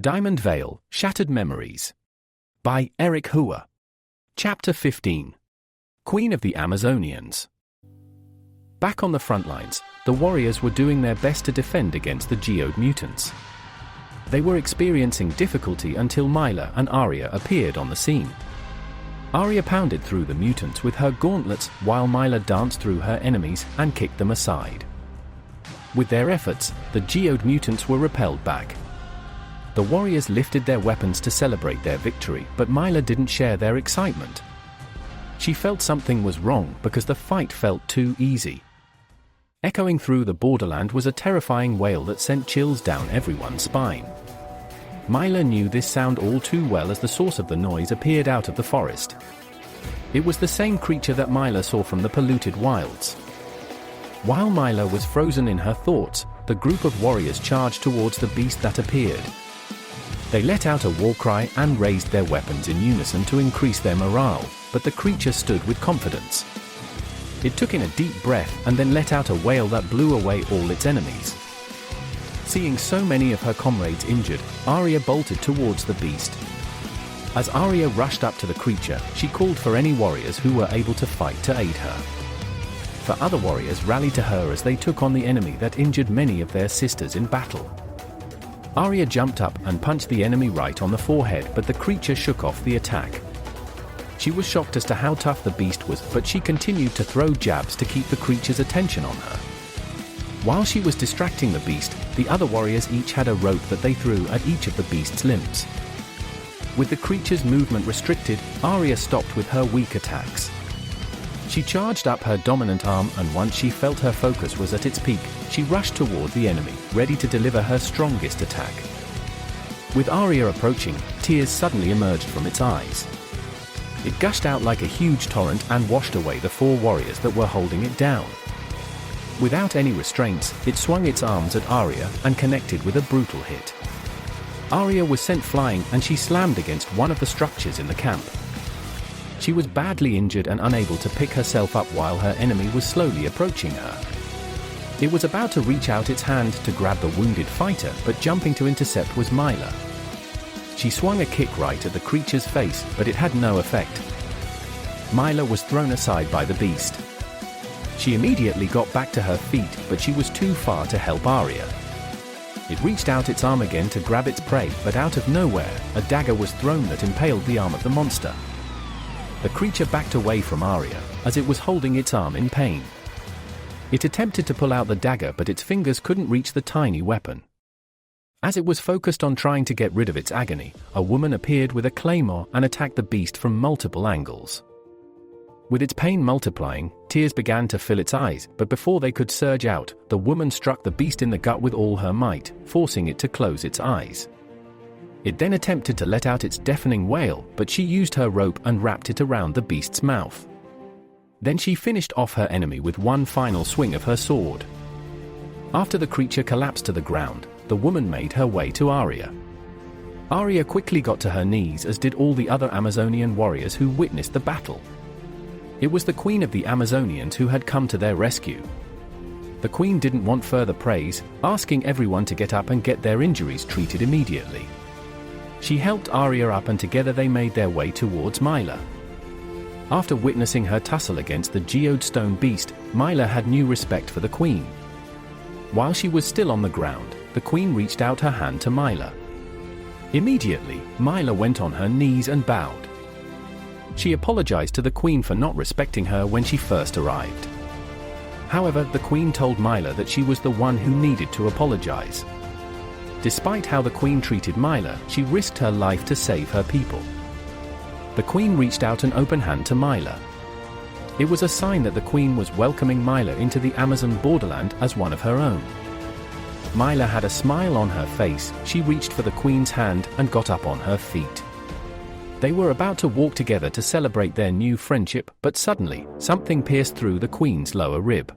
Diamondvale, Shattered Memories. By Eric Hua. Chapter 15. Queen of the Amazonians. Back on the front lines, the warriors were doing their best to defend against the geode mutants. They were experiencing difficulty until Myla and Arya appeared on the scene. Arya pounded through the mutants with her gauntlets while Myla danced through her enemies and kicked them aside. With their efforts, the geode mutants were repelled back. The warriors lifted their weapons to celebrate their victory, but Myla didn't share their excitement. She felt something was wrong because the fight felt too easy. Echoing through the borderland was a terrifying wail that sent chills down everyone's spine. Myla knew this sound all too well as the source of the noise appeared out of the forest. It was the same creature that Myla saw from the polluted wilds. While Myla was frozen in her thoughts, the group of warriors charged towards the beast that appeared. They let out a war cry and raised their weapons in unison to increase their morale, but the creature stood with confidence. It took in a deep breath and then let out a wail that blew away all its enemies. Seeing so many of her comrades injured, Arya bolted towards the beast. As Arya rushed up to the creature, she called for any warriors who were able to fight to aid her. For other warriors rallied to her as they took on the enemy that injured many of their sisters in battle. Arya jumped up and punched the enemy right on the forehead, but the creature shook off the attack. She was shocked as to how tough the beast was, but she continued to throw jabs to keep the creature's attention on her. While she was distracting the beast, the other warriors each had a rope that they threw at each of the beast's limbs. With the creature's movement restricted, Arya stopped with her weak attacks. She charged up her dominant arm, and once she felt her focus was at its peak, she rushed toward the enemy, ready to deliver her strongest attack. With Arya approaching, tears suddenly emerged from its eyes. It gushed out like a huge torrent and washed away the four warriors that were holding it down. Without any restraints, it swung its arms at Arya and connected with a brutal hit. Arya was sent flying and she slammed against one of the structures in the camp. She was badly injured and unable to pick herself up while her enemy was slowly approaching her. It was about to reach out its hand to grab the wounded fighter, but jumping to intercept was Myla. She swung a kick right at the creature's face, but it had no effect. Myla was thrown aside by the beast. She immediately got back to her feet, but she was too far to help Arya. It reached out its arm again to grab its prey, but out of nowhere, a dagger was thrown that impaled the arm of the monster. The creature backed away from Arya, as it was holding its arm in pain. It attempted to pull out the dagger, but its fingers couldn't reach the tiny weapon. As it was focused on trying to get rid of its agony, a woman appeared with a claymore and attacked the beast from multiple angles. With its pain multiplying, tears began to fill its eyes, but before they could surge out, the woman struck the beast in the gut with all her might, forcing it to close its eyes. It then attempted to let out its deafening wail, but she used her rope and wrapped it around the beast's mouth. Then she finished off her enemy with one final swing of her sword. After the creature collapsed to the ground, the woman made her way to Arya. Arya quickly got to her knees, as did all the other Amazonian warriors who witnessed the battle. It was the Queen of the Amazonians who had come to their rescue. The Queen didn't want further praise, asking everyone to get up and get their injuries treated immediately. She helped Arya up and together they made their way towards Myla. After witnessing her tussle against the geode stone beast, Myla had new respect for the Queen. While she was still on the ground, the Queen reached out her hand to Myla. Immediately, Myla went on her knees and bowed. She apologized to the Queen for not respecting her when she first arrived. However, the Queen told Myla that she was the one who needed to apologize. Despite how the Queen treated Myla, she risked her life to save her people. The Queen reached out an open hand to Myla. It was a sign that the Queen was welcoming Myla into the Amazon borderland as one of her own. Myla had a smile on her face. She reached for the Queen's hand and got up on her feet. They were about to walk together to celebrate their new friendship, but suddenly, something pierced through the Queen's lower rib.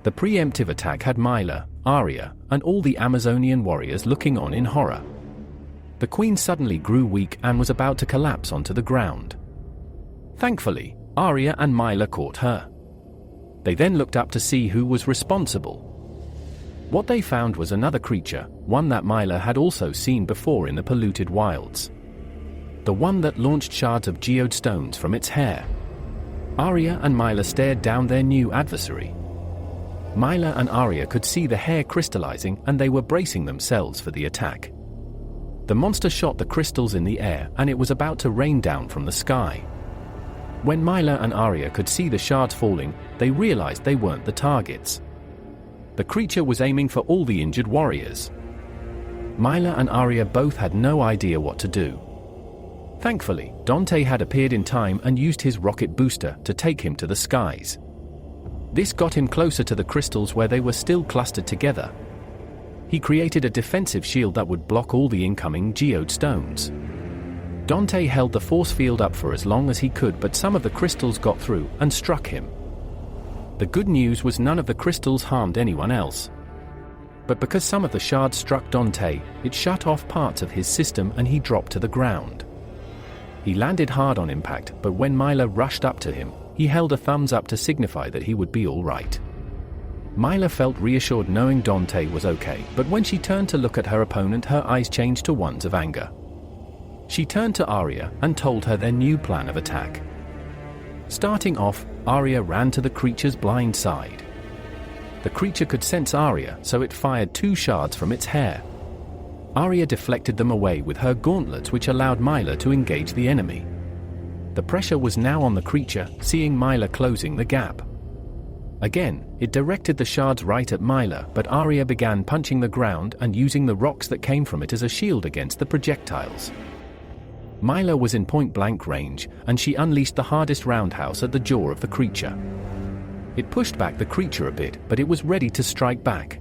The preemptive attack had Myla, Arya, and all the Amazonian warriors looking on in horror. The Queen suddenly grew weak and was about to collapse onto the ground. Thankfully, Arya and Myla caught her. They then looked up to see who was responsible. What they found was another creature, one that Myla had also seen before in the polluted wilds. The one that launched shards of geode stones from its hair. Arya and Myla stared down their new adversary. Myla and Arya could see the hair crystallizing, and they were bracing themselves for the attack. The monster shot the crystals in the air, and it was about to rain down from the sky. When Myla and Arya could see the shards falling, they realized they weren't the targets. The creature was aiming for all the injured warriors. Myla and Arya both had no idea what to do. Thankfully, Dante had appeared in time and used his rocket booster to take him to the skies. This got him closer to the crystals where they were still clustered together. He created a defensive shield that would block all the incoming geode stones. Dante held the force field up for as long as he could, but some of the crystals got through and struck him. The good news was none of the crystals harmed anyone else. But because some of the shards struck Dante, it shut off parts of his system and he dropped to the ground. He landed hard on impact, but when Myla rushed up to him, he held a thumbs up to signify that he would be all right. Myla felt reassured knowing Dante was okay, but when she turned to look at her opponent, her eyes changed to ones of anger. She turned to Arya and told her their new plan of attack. Starting off, Arya ran to the creature's blind side. The creature could sense Arya, so it fired 2 shards from its hair. Arya deflected them away with her gauntlets, which allowed Myla to engage the enemy. The pressure was now on the creature, seeing Myla closing the gap. Again, it directed the shards right at Myla, but Arya began punching the ground and using the rocks that came from it as a shield against the projectiles. Myla was in point-blank range, and she unleashed the hardest roundhouse at the jaw of the creature. It pushed back the creature a bit, but it was ready to strike back.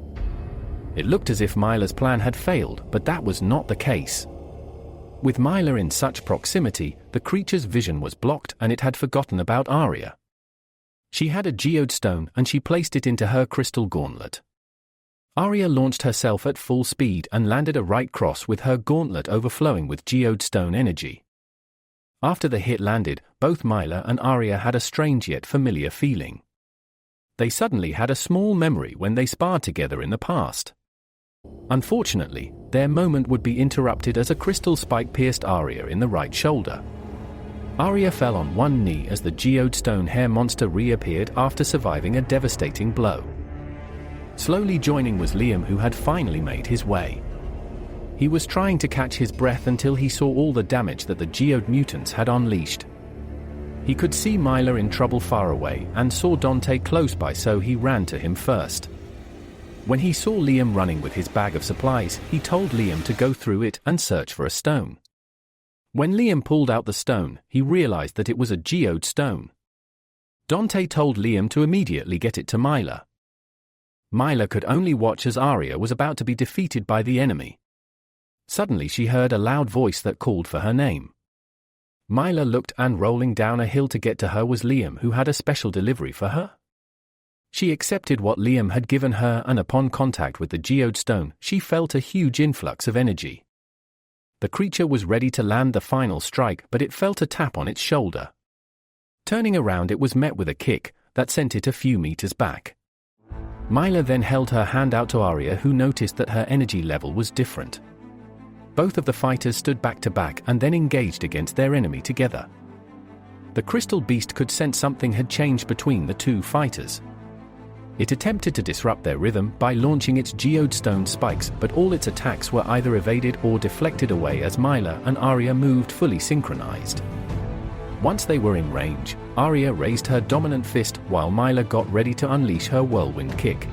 It looked as if Myla's plan had failed, but that was not the case. With Myla in such proximity, the creature's vision was blocked and it had forgotten about Arya. She had a geode stone and she placed it into her crystal gauntlet. Arya launched herself at full speed and landed a right cross with her gauntlet overflowing with geode stone energy. After the hit landed, both Myla and Arya had a strange yet familiar feeling. They suddenly had a small memory when they sparred together in the past. Unfortunately, their moment would be interrupted as a crystal spike pierced Arya in the right shoulder. Arya fell on one knee as the geode stone hair monster reappeared after surviving a devastating blow. Slowly joining was Liam, who had finally made his way. He was trying to catch his breath until he saw all the damage that the geode mutants had unleashed. He could see Myla in trouble far away and saw Dante close by, so he ran to him first. When he saw Liam running with his bag of supplies, he told Liam to go through it and search for a stone. When Liam pulled out the stone, he realized that it was a geode stone. Dante told Liam to immediately get it to Myla. Myla could only watch as Arya was about to be defeated by the enemy. Suddenly she heard a loud voice that called for her name. Myla looked, and rolling down a hill to get to her was Liam, who had a special delivery for her. She accepted what Liam had given her, and upon contact with the geode stone, she felt a huge influx of energy. The creature was ready to land the final strike, but it felt a tap on its shoulder. Turning around, it was met with a kick that sent it a few meters back. Myla then held her hand out to Arya, who noticed that her energy level was different. Both of the fighters stood back to back and then engaged against their enemy together. The crystal beast could sense something had changed between the two fighters. It attempted to disrupt their rhythm by launching its geode stone spikes, but all its attacks were either evaded or deflected away as Myla and Arya moved fully synchronized. Once they were in range, Arya raised her dominant fist while Myla got ready to unleash her whirlwind kick.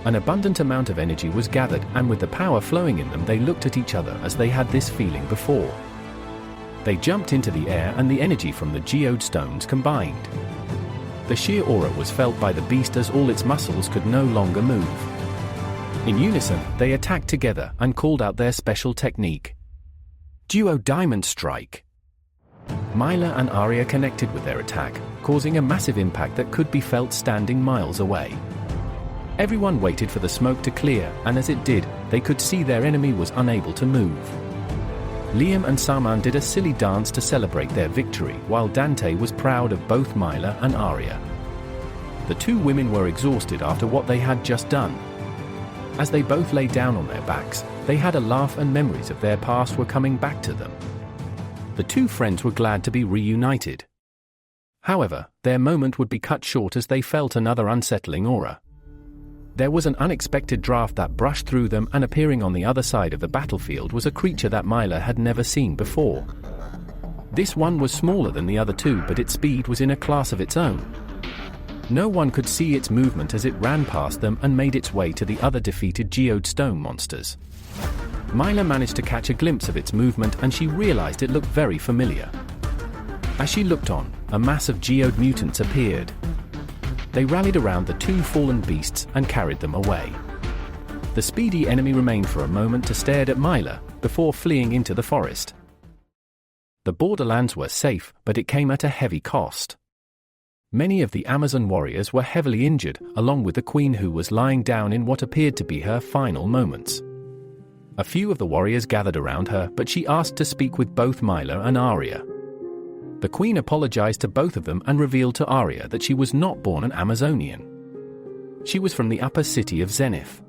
An abundant amount of energy was gathered, and with the power flowing in them, they looked at each other as they had this feeling before. They jumped into the air and the energy from the geode stones combined. The sheer aura was felt by the beast as all its muscles could no longer move. In unison, they attacked together and called out their special technique. Duo Diamond Strike. Myla and Arya connected with their attack, causing a massive impact that could be felt standing miles away. Everyone waited for the smoke to clear, and as it did, they could see their enemy was unable to move. Liam and Saman did a silly dance to celebrate their victory, while Dante was proud of both Myla and Arya. The two women were exhausted after what they had just done. As they both lay down on their backs, they had a laugh and memories of their past were coming back to them. The two friends were glad to be reunited. However, their moment would be cut short as they felt another unsettling aura. There was an unexpected draft that brushed through them, and appearing on the other side of the battlefield was a creature that Myla had never seen before. This one was smaller than the other two, but its speed was in a class of its own. No one could see its movement as it ran past them and made its way to the other defeated geode stone monsters. Myla managed to catch a glimpse of its movement, and she realized it looked very familiar. As she looked on, a mass of geode mutants appeared. They rallied around the two fallen beasts and carried them away. The speedy enemy remained for a moment to stare at Myla, before fleeing into the forest. The borderlands were safe, but it came at a heavy cost. Many of the Amazon warriors were heavily injured, along with the queen, who was lying down in what appeared to be her final moments. A few of the warriors gathered around her, but she asked to speak with both Myla and Arya. The queen apologized to both of them and revealed to Arya that she was not born an Amazonian. She was from the upper city of Zenith.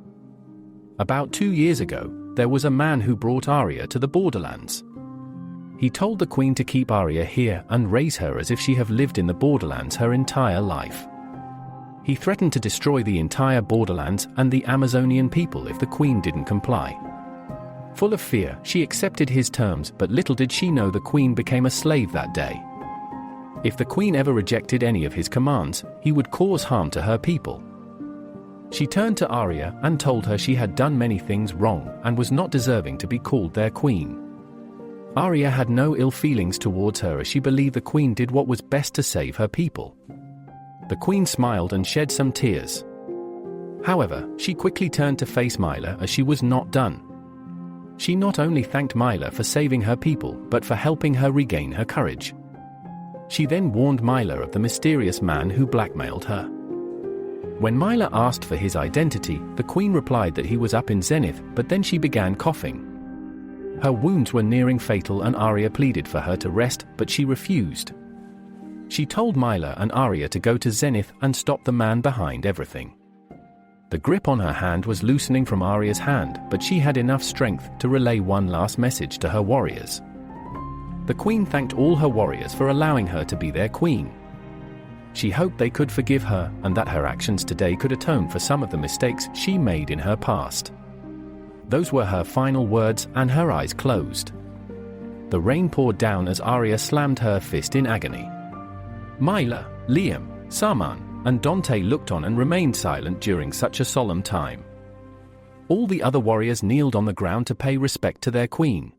About 2 years ago, there was a man who brought Arya to the borderlands. He told the queen to keep Arya here and raise her as if she had lived in the borderlands her entire life. He threatened to destroy the entire borderlands and the Amazonian people if the queen didn't comply. Full of fear, she accepted his terms, but little did she know the queen became a slave that day. If the queen ever rejected any of his commands, he would cause harm to her people. She turned to Arya and told her she had done many things wrong and was not deserving to be called their queen. Arya had no ill feelings towards her, as she believed the queen did what was best to save her people. The queen smiled and shed some tears. However, she quickly turned to face Myla as she was not done. She not only thanked Myla for saving her people, but for helping her regain her courage. She then warned Myla of the mysterious man who blackmailed her. When Myla asked for his identity, the queen replied that he was up in Zenith, but then she began coughing. Her wounds were nearing fatal, and Arya pleaded for her to rest, but she refused. She told Myla and Arya to go to Zenith and stop the man behind everything. The grip on her hand was loosening from Arya's hand, but she had enough strength to relay one last message to her warriors. The queen thanked all her warriors for allowing her to be their queen. She hoped they could forgive her, and that her actions today could atone for some of the mistakes she made in her past. Those were her final words, and her eyes closed. The rain poured down as Arya slammed her fist in agony. Myla, Liam, Saman, and Dante looked on and remained silent during such a solemn time. All the other warriors kneeled on the ground to pay respect to their queen.